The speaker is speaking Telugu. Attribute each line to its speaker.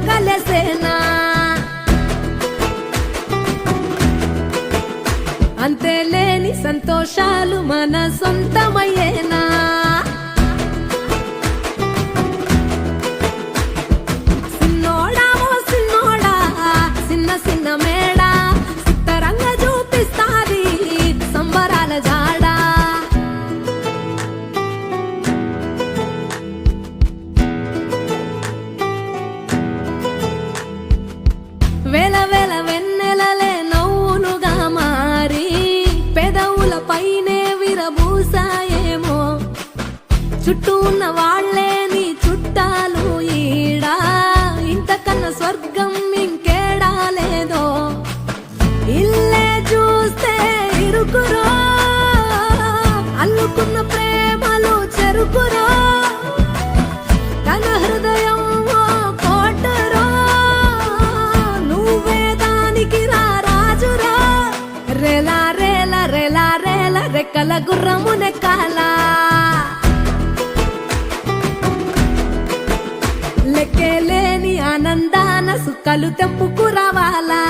Speaker 1: కలిసేనా అంతే లేని సంతోషాలు మన సొంతమయ్యేనా సిన్నోడా ఓ సిన్నోడా చిన్న చిన్న మేడా సిత్తరంగా చూపిస్తాది సంబరాల జాడా వేల వేల వెన్నెలలే నవ్వులుగా మారి పెదవుల పైనే విరబూసాయేమో చుట్టూ ఉన్న వాళ్లే నీ చుట్టాలు ఈడా ఇంతకన్నా స్వర్గం ఇంకేడా లేదో ఇల్లే చూస్తే ఇరుకురో అల్లుకున్న ప్రేమలు చెరుకురో తన హృదయం కోటరో నువ్వే దానికి రాజురా రేలా రేలా రేలా రేలా రెక్కల గుర్రము నెక్కాలా లెక్కేలేని ఆనందాన సుక్కలు తెంపుకు రావాలా